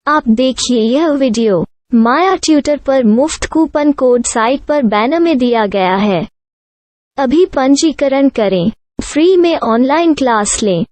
आप देखिए यह वीडियो माया ट्यूटर पर मुफ्त कूपन कोड साइट पर बैनर में दिया गया है। अभी पंजीकरण करें, फ्री में ऑनलाइन क्लास लें।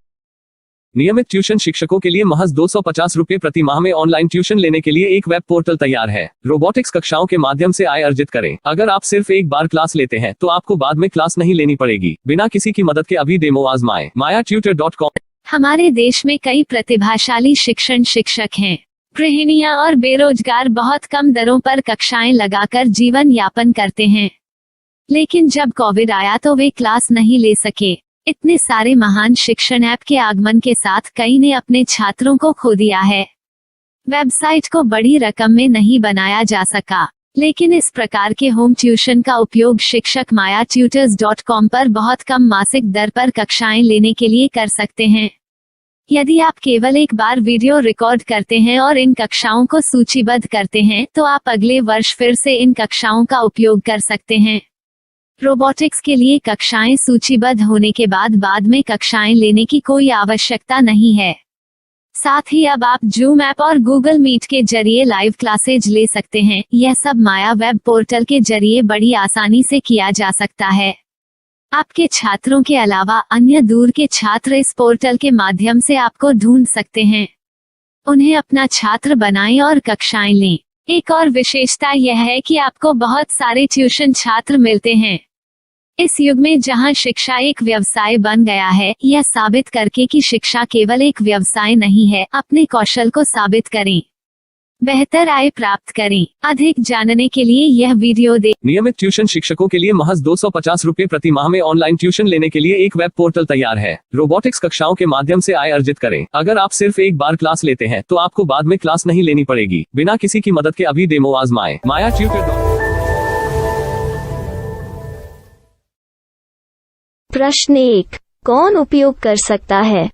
नियमित ट्यूशन शिक्षकों के लिए महज 250 रुपये प्रति माह में ऑनलाइन ट्यूशन लेने के लिए एक वेब पोर्टल तैयार है। रोबोटिक्स कक्षाओं के माध्यम से आय अर्जित करें। अगर आप सिर्फ एक बार क्लास लेते हैं तो आपको बाद में क्लास नहीं लेनी पड़ेगी। बिना किसी की मदद के अभी डेमो आजमाएं। mayaTutor.com। हमारे देश में कई प्रतिभाशाली शिक्षक हैं। गृहिणियां और बेरोजगार बहुत कम दरों पर कक्षाएं लगाकर जीवन यापन करते हैं, लेकिन जब कोविड आया तो वे क्लास नहीं ले सके। इतने सारे महान शिक्षण ऐप के आगमन के साथ कई ने अपने छात्रों को खो दिया है। वेबसाइट को बड़ी रकम में नहीं बनाया जा सका, लेकिन इस प्रकार के होम ट्यूशन का उपयोग शिक्षक mayaTutors.com पर बहुत कम मासिक दर पर कक्षाएं लेने के लिए कर सकते हैं। यदि आप केवल एक बार वीडियो रिकॉर्ड करते हैं और इन कक्षाओं को सूचीबद्ध करते हैं तो आप अगले वर्ष फिर से इन कक्षाओं का उपयोग कर सकते हैं। रोबोटिक्स के लिए कक्षाएं सूचीबद्ध होने के बाद में कक्षाएं लेने की कोई आवश्यकता नहीं है। साथ ही अब आप जूम ऐप और गूगल मीट के जरिए लाइव क्लासेज ले सकते हैं। यह सब माया वेब पोर्टल के जरिए बड़ी आसानी से किया जा सकता है। आपके छात्रों के अलावा अन्य दूर के छात्र इस पोर्टल के माध्यम से आपको ढूंढ सकते हैं। उन्हें अपना छात्र बनाएं और कक्षाएं लें। एक और विशेषता यह है कि आपको बहुत सारे ट्यूशन छात्र मिलते हैं। इस युग में जहां शिक्षा एक व्यवसाय बन गया है, यह साबित करके कि शिक्षा केवल एक व्यवसाय नहीं है, अपने कौशल को साबित करें, बेहतर आय प्राप्त करें। अधिक जानने के लिए यह वीडियो देखें। नियमित ट्यूशन शिक्षकों के लिए महज 250 रुपये प्रति माह में ऑनलाइन ट्यूशन लेने के लिए एक वेब पोर्टल तैयार है। रोबोटिक्स कक्षाओं के माध्यम से आय अर्जित करें। अगर आप सिर्फ एक बार क्लास लेते हैं तो आपको बाद में क्लास नहीं लेनी पड़ेगी। बिना किसी की मदद के अभी डेमो आजमाएं। mayaTutor। प्रश्न 1, कौन उपयोग कर सकता है?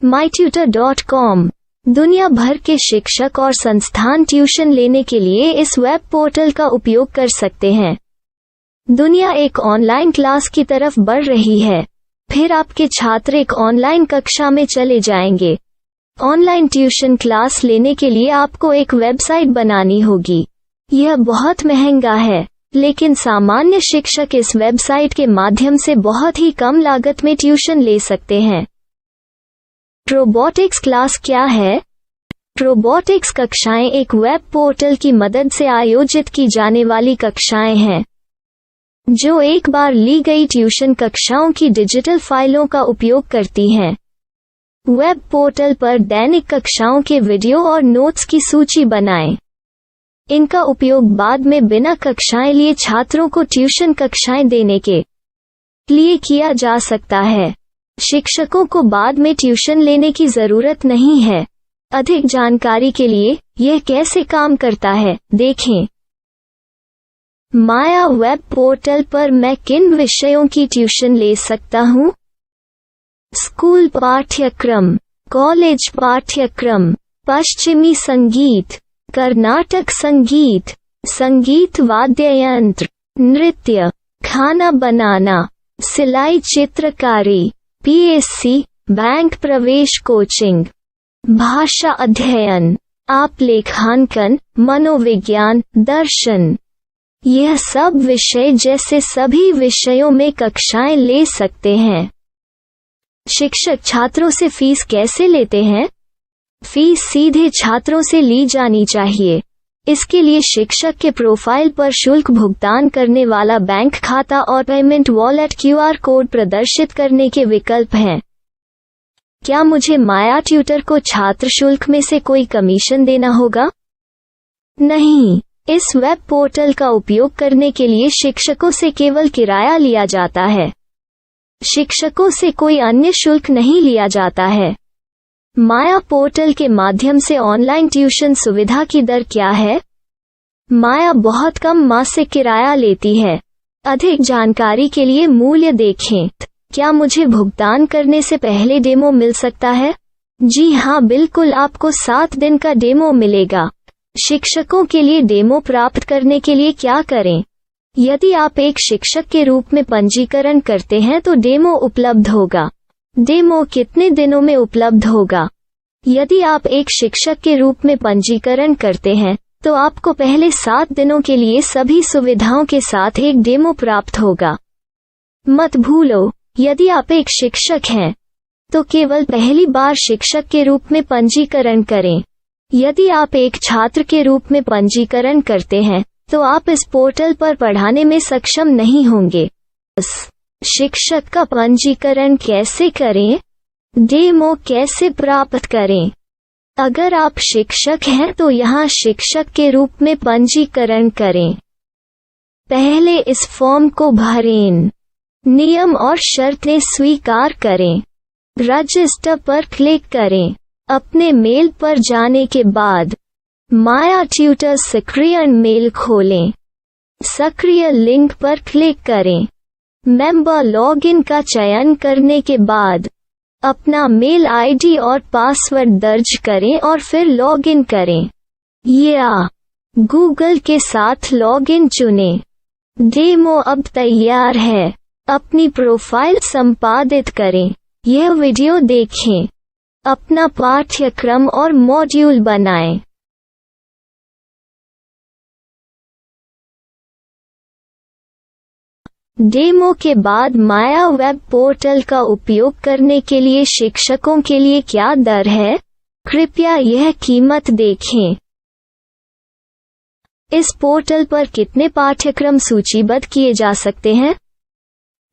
myTutor.com दुनिया भर के शिक्षक और संस्थान ट्यूशन लेने के लिए इस वेब पोर्टल का उपयोग कर सकते हैं। दुनिया एक ऑनलाइन क्लास की तरफ बढ़ रही है, फिर आपके छात्र एक ऑनलाइन कक्षा में चले जाएंगे। ऑनलाइन ट्यूशन क्लास लेने के लिए आपको एक वेबसाइट बनानी होगी। यह बहुत महंगा है, लेकिन सामान्य शिक्षक इस वेबसाइट के माध्यम से बहुत ही कम लागत में ट्यूशन ले सकते हैं। रोबोटिक्स क्लास क्या है? रोबोटिक्स कक्षाएं एक वेब पोर्टल की मदद से आयोजित की जाने वाली कक्षाएं हैं, जो एक बार ली गई ट्यूशन कक्षाओं की डिजिटल फाइलों का उपयोग करती हैं। वेब पोर्टल पर दैनिक कक्षाओं के वीडियो और नोट्स की सूची बनाएं। इनका उपयोग बाद में बिना कक्षाएं लिए छात्रों को ट्यूशन कक्षाएं देने के लिए किया जा सकता है। शिक्षकों को बाद में ट्यूशन लेने की जरूरत नहीं है। अधिक जानकारी के लिए यह कैसे काम करता है देखें। माया वेब पोर्टल पर मैं किन विषयों की ट्यूशन ले सकता हूँ? स्कूल पाठ्यक्रम, कॉलेज पाठ्यक्रम, पश्चिमी संगीत, कर्नाटक संगीत, संगीत वाद्य यंत्र, नृत्य, खाना बनाना, सिलाई चित्रकारी, पीएससी, बैंक प्रवेश कोचिंग, भाषा अध्ययन, आप लेखांकन, मनोविज्ञान, दर्शन। यह सब विषय जैसे सभी विषयों में कक्षाएं ले सकते हैं। शिक्षक छात्रों से फीस कैसे लेते हैं? फीस सीधे छात्रों से ली जानी चाहिए। इसके लिए शिक्षक के प्रोफाइल पर शुल्क भुगतान करने वाला बैंक खाता और पेमेंट वॉलेट QR कोड प्रदर्शित करने के विकल्प हैं। क्या मुझे माया ट्यूटर को छात्र शुल्क में से कोई कमीशन देना होगा? नहीं, इस वेब पोर्टल का उपयोग करने के लिए शिक्षकों से केवल किराया लिया जाता है। शिक्षकों से कोई अन्य शुल्क नहीं लिया जाता है। माया पोर्टल के माध्यम से ऑनलाइन ट्यूशन सुविधा की दर क्या है? माया बहुत कम मासिक किराया लेती है। अधिक जानकारी के लिए मूल्य देखें। क्या मुझे भुगतान करने से पहले डेमो मिल सकता है? जी हाँ, बिल्कुल, आपको 7 दिन का डेमो मिलेगा। शिक्षकों के लिए डेमो प्राप्त करने के लिए क्या करें? यदि आप एक शिक्षक के रूप में पंजीकरण करते हैं तो डेमो उपलब्ध होगा। डेमो कितने दिनों में उपलब्ध होगा? यदि आप एक शिक्षक के रूप में पंजीकरण करते हैं तो आपको पहले 7 दिनों के लिए सभी सुविधाओं के साथ एक डेमो प्राप्त होगा। मत भूलो, यदि आप एक शिक्षक हैं तो केवल पहली बार शिक्षक के रूप में पंजीकरण करें। यदि आप एक छात्र के रूप में पंजीकरण करते हैं तो आप इस पोर्टल पर पढ़ाने में सक्षम नहीं होंगे। शिक्षक का पंजीकरण कैसे करें? डेमो कैसे प्राप्त करें? अगर आप शिक्षक हैं तो यहाँ शिक्षक के रूप में पंजीकरण करें। पहले इस फॉर्म को भरें। नियम और शर्तें स्वीकार करें। रजिस्टर पर क्लिक करें। अपने मेल पर जाने के बाद माया ट्यूटर सक्रिय मेल खोलें। सक्रिय लिंक पर क्लिक करें। मेंबर लॉगिन का चयन करने के बाद अपना मेल आईडी और पासवर्ड दर्ज करें और फिर लॉगिन करें या गूगल के साथ लॉगिन चुनें। डेमो अब तैयार है। अपनी प्रोफाइल संपादित करें। यह वीडियो देखें। अपना पाठ्यक्रम और मॉड्यूल बनाएं। डेमो के बाद माया वेब पोर्टल का उपयोग करने के लिए शिक्षकों के लिए क्या दर है? कृपया यह कीमत देखें। इस पोर्टल पर कितने पाठ्यक्रम सूचीबद्ध किए जा सकते हैं?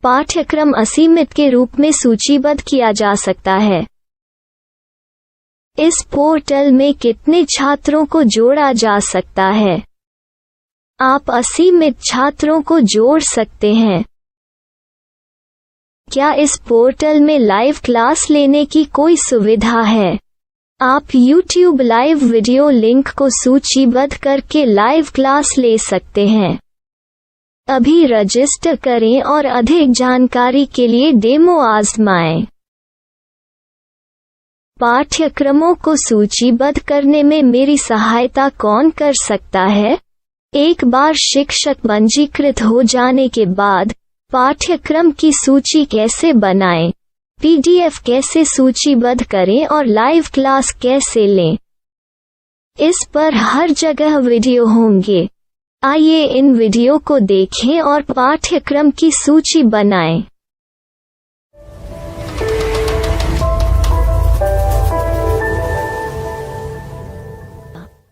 पाठ्यक्रम असीमित के रूप में सूचीबद्ध किया जा सकता है। इस पोर्टल में कितने छात्रों को जोड़ा जा सकता है? आप असीमित छात्रों को जोड़ सकते हैं। क्या इस पोर्टल में लाइव क्लास लेने की कोई सुविधा है? आप YouTube लाइव वीडियो लिंक को सूचीबद्ध करके लाइव क्लास ले सकते हैं। अभी रजिस्टर करें और अधिक जानकारी के लिए डेमो आजमाएं। पाठ्यक्रमों को सूचीबद्ध करने में मेरी सहायता कौन कर सकता है? एक बार शिक्षक पंजीकृत हो जाने के बाद पाठ्यक्रम की सूची कैसे बनाएं, PDF कैसे सूचीबद्ध करें और लाइव क्लास कैसे लें, इस पर हर जगह वीडियो होंगे। आइए इन वीडियो को देखें और पाठ्यक्रम की सूची बनाएं।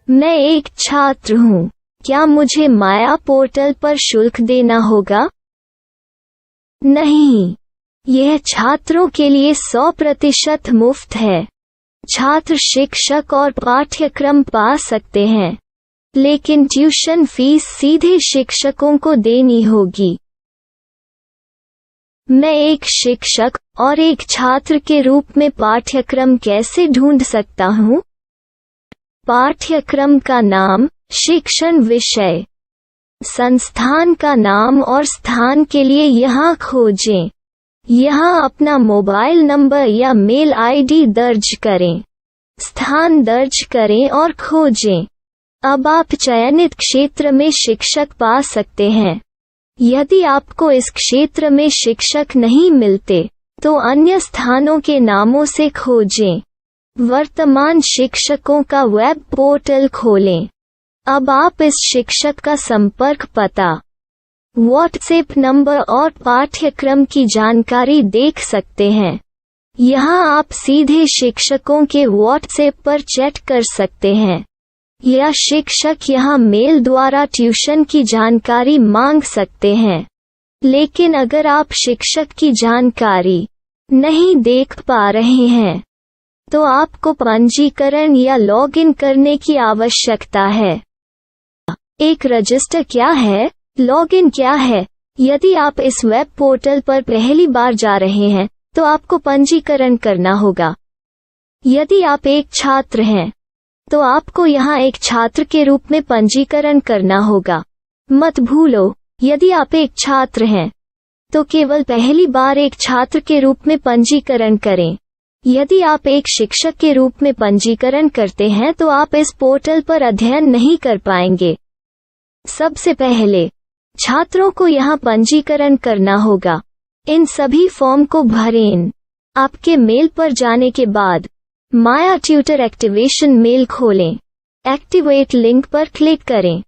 मैं एक छात्र हूँ। क्या मुझे माया पोर्टल पर शुल्क देना होगा? नहीं, यह छात्रों के लिए 100% मुफ्त है। छात्र शिक्षक और पाठ्यक्रम पा सकते हैं, लेकिन ट्यूशन फीस सीधे शिक्षकों को देनी होगी। मैं एक शिक्षक और एक छात्र के रूप में पाठ्यक्रम कैसे ढूंढ सकता हूँ? पाठ्यक्रम का नाम, शिक्षण विषय, संस्थान का नाम और स्थान के लिए यहाँ खोजें। यहाँ अपना मोबाइल नंबर या मेल आईडी दर्ज करें। स्थान दर्ज करें और खोजें। अब आप चयनित क्षेत्र में शिक्षक पा सकते हैं। यदि आपको इस क्षेत्र में शिक्षक नहीं मिलते तो अन्य स्थानों के नामों से खोजें। वर्तमान शिक्षकों का वेब पोर्टल खोलें। अब आप इस शिक्षक का संपर्क पता, व्हाट्सएप नंबर और पाठ्यक्रम की जानकारी देख सकते हैं। यहाँ आप सीधे शिक्षकों के व्हाट्सएप पर चैट कर सकते हैं या शिक्षक यहाँ मेल द्वारा ट्यूशन की जानकारी मांग सकते हैं। लेकिन अगर आप शिक्षक की जानकारी नहीं देख पा रहे हैं तो आपको पंजीकरण या लॉगिन करने की आवश्यकता है। एक रजिस्टर क्या है? लॉगिन क्या है? यदि आप इस वेब पोर्टल पर पहली बार जा रहे हैं तो आपको पंजीकरण करना होगा। यदि आप एक छात्र हैं तो आपको यहाँ एक छात्र के रूप में पंजीकरण करना होगा। मत भूलो, यदि आप एक छात्र हैं तो केवल पहली बार एक छात्र के रूप में पंजीकरण करें। यदि आप एक शिक्षक के रूप में पंजीकरण करते हैं तो आप इस पोर्टल पर अध्ययन नहीं कर पाएंगे। सबसे पहले छात्रों को यहाँ पंजीकरण करना होगा। इन सभी फॉर्म को भरें। आपके मेल पर जाने के बाद माया ट्यूटर एक्टिवेशन मेल खोलें। एक्टिवेट लिंक पर क्लिक करें।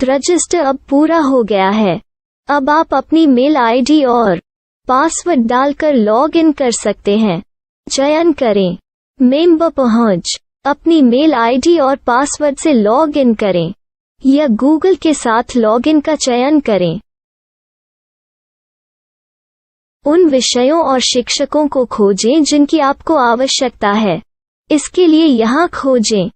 रजिस्टर अब पूरा हो गया है। अब आप अपनी मेल आईडी और पासवर्ड डालकर लॉग इन कर सकते हैं। चयन करें मेंबर पहुंच। अपनी मेल आईडी और पासवर्ड से लॉग इन करें या गूगल के साथ लॉग इन का चयन करें। उन विषयों और शिक्षकों को खोजें जिनकी आपको आवश्यकता है। इसके लिए यहाँ खोजें।